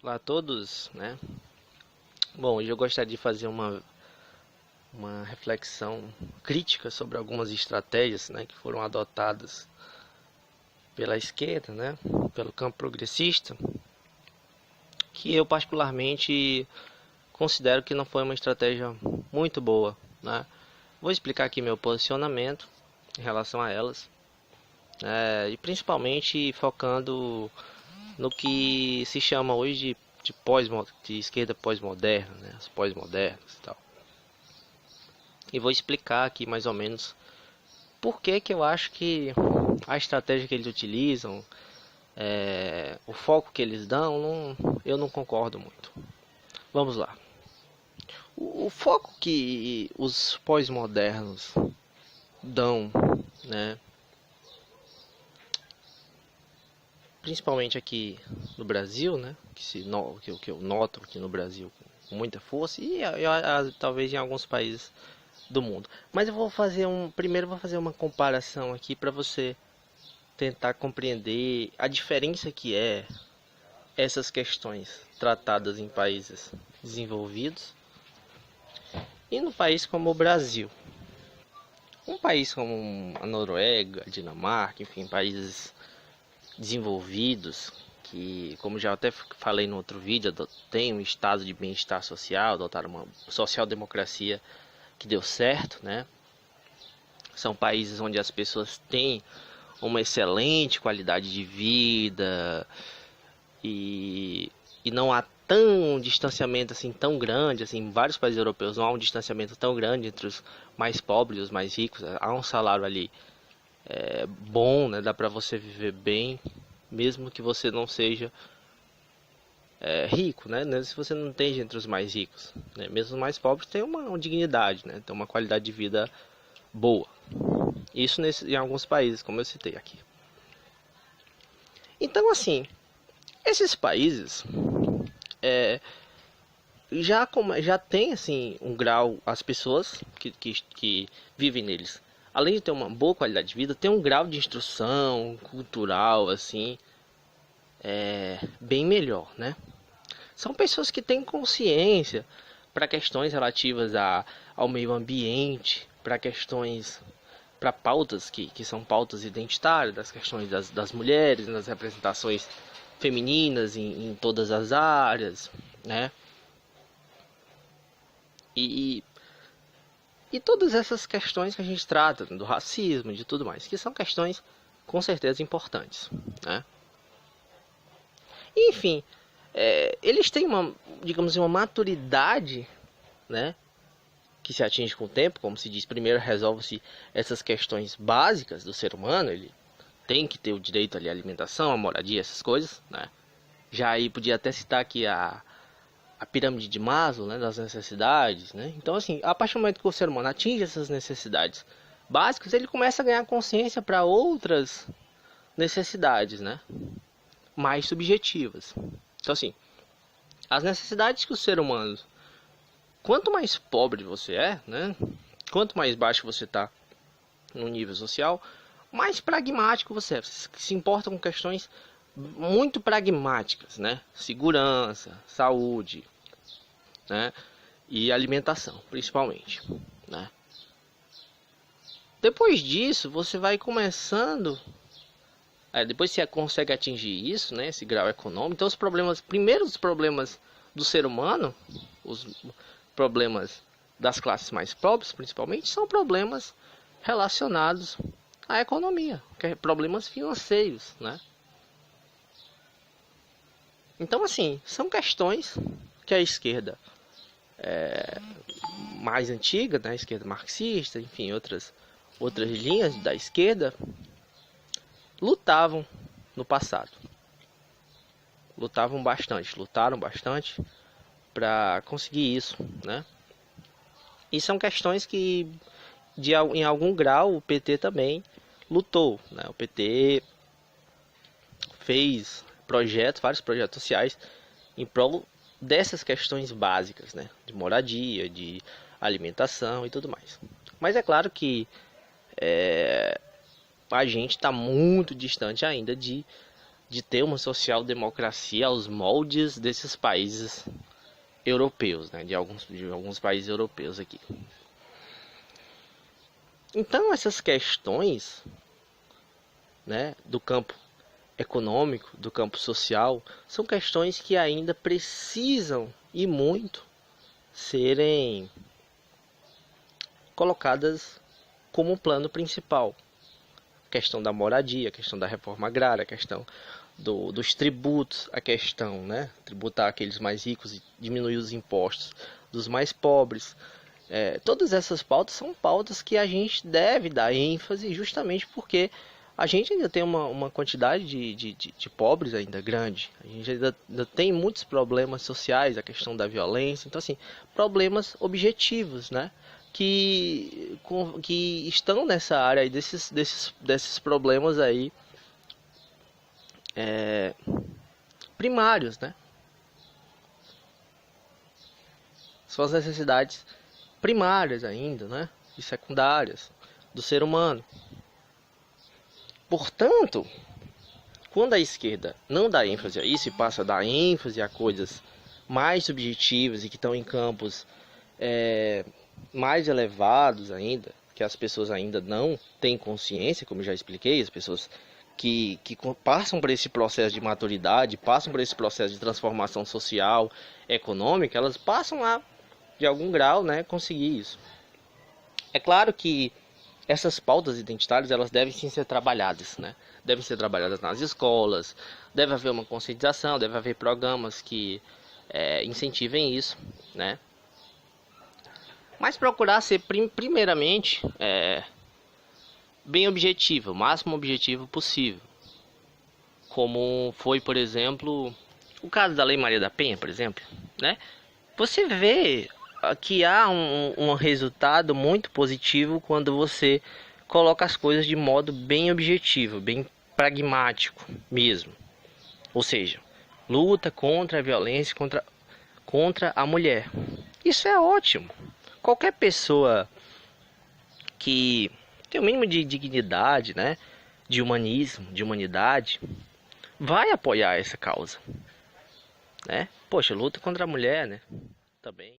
Olá a todos, né? Bom, hoje eu gostaria de fazer uma reflexão crítica sobre algumas estratégias, né, que foram adotadas pela esquerda, né, pelo campo progressista, que eu particularmente considero que não foi uma estratégia muito boa, né? Vou explicar aqui meu posicionamento em relação a elas, e principalmente focando no que se chama hoje de esquerda pós-moderna, né, as pós-modernas e tal. E vou explicar aqui mais ou menos por que que eu acho que a estratégia que eles utilizam, o foco que eles dão, eu não concordo muito. Vamos lá. O foco que os pós-modernos dão, né, principalmente aqui no Brasil, né, que eu noto aqui no Brasil com muita força e talvez em alguns países do mundo. Mas primeiro eu vou fazer uma comparação aqui para você tentar compreender a diferença que é essas questões tratadas em países desenvolvidos e no país como o Brasil. Um país como a Noruega, a Dinamarca, enfim, países desenvolvidos que, como já até falei no outro vídeo, tem um estado de bem-estar social, adotaram uma social-democracia que deu certo, né? São países onde as pessoas têm uma excelente qualidade de vida e não há tão distanciamento assim tão grande assim. Em vários países europeus não há um distanciamento tão grande entre os mais pobres e os mais ricos. Há um salário ali bom, né? Dá para você viver bem, mesmo que você não seja rico, né? Se você não esteja entre os mais ricos, né? Mesmo os mais pobres têm uma dignidade, né? Tem uma qualidade de vida boa. Isso em alguns países, como eu citei aqui. Então, assim, esses países já tem assim um grau, as pessoas que vivem neles, além de ter uma boa qualidade de vida, tem um grau de instrução cultural assim bem melhor, né? São pessoas que têm consciência para questões relativas ao meio ambiente, para pautas que são pautas identitárias, das questões das mulheres, das representações femininas em todas as áreas, né? E, e todas essas questões que a gente trata, do racismo, de tudo mais, que são questões com certeza importantes, né? E, enfim, eles têm digamos, uma maturidade, né, que se atinge com o tempo, como se diz. Primeiro resolve-se essas questões básicas do ser humano, ele tem que ter o direito ali à alimentação, à moradia, essas coisas, né? Já aí podia até citar aqui a pirâmide de Maslow, né, das necessidades, né? Então, assim, a partir do momento que o ser humano atinge essas necessidades básicas, ele começa a ganhar consciência para outras necessidades, né, mais subjetivas. Então, assim, as necessidades que o ser humano, quanto mais pobre você é, né, quanto mais baixo você está no nível social, mais pragmático você é. Você se importa com questões muito pragmáticas, né? Segurança, saúde, né? E alimentação, principalmente, né? Depois disso, você vai começando. Depois você consegue atingir isso, né? Esse grau econômico. Então, primeiros problemas do ser humano, os problemas das classes mais pobres, principalmente, são problemas relacionados à economia, problemas financeiros, né? Então, assim, são questões que a esquerda mais antiga, né, a esquerda marxista, enfim, outras linhas da esquerda, lutavam no passado. Lutaram bastante para conseguir isso, né? E são questões que, em algum grau, o PT também lutou, né? O PT fez vários projetos sociais em prol dessas questões básicas, né? De moradia, de alimentação e tudo mais. Mas é claro que a gente está muito distante ainda de de ter uma social-democracia aos moldes desses países europeus, né? De alguns países europeus aqui. Então essas questões, né, do campo econômico, do campo social, são questões que ainda precisam e muito serem colocadas como plano principal. A questão da moradia, a questão da reforma agrária, a questão dos tributos, a questão, né, tributar aqueles mais ricos e diminuir os impostos dos mais pobres. Todas essas pautas são pautas que a gente deve dar ênfase justamente porque a gente ainda tem uma quantidade de pobres ainda grande. A gente ainda tem muitos problemas sociais, a questão da violência. Então, assim, problemas objetivos, né? Que estão nessa área aí, desses problemas aí primários, né? São as necessidades primárias ainda, né? E secundárias do ser humano. Portanto, quando a esquerda não dá ênfase a isso e passa a dar ênfase a coisas mais subjetivas e que estão em campos mais elevados ainda, que as pessoas ainda não têm consciência, como eu já expliquei, as pessoas que passam por esse processo de maturidade, passam por esse processo de transformação social, econômica, elas passam a, de algum grau, né, conseguir isso. É claro que essas pautas identitárias, elas devem sim ser trabalhadas, né? Devem ser trabalhadas nas escolas, deve haver uma conscientização, deve haver programas que incentivem isso, né? Mas procurar ser primeiramente bem objetivo, o máximo objetivo possível. Como foi, por exemplo, o caso da Lei Maria da Penha, por exemplo, né? Você vê que há um resultado muito positivo quando você coloca as coisas de modo bem objetivo, bem pragmático mesmo. Ou seja, luta contra a violência, contra a mulher. Isso é ótimo. Qualquer pessoa que tem o mínimo de dignidade, né, de humanismo, de humanidade, vai apoiar essa causa, né? Poxa, luta contra a mulher, né? Também.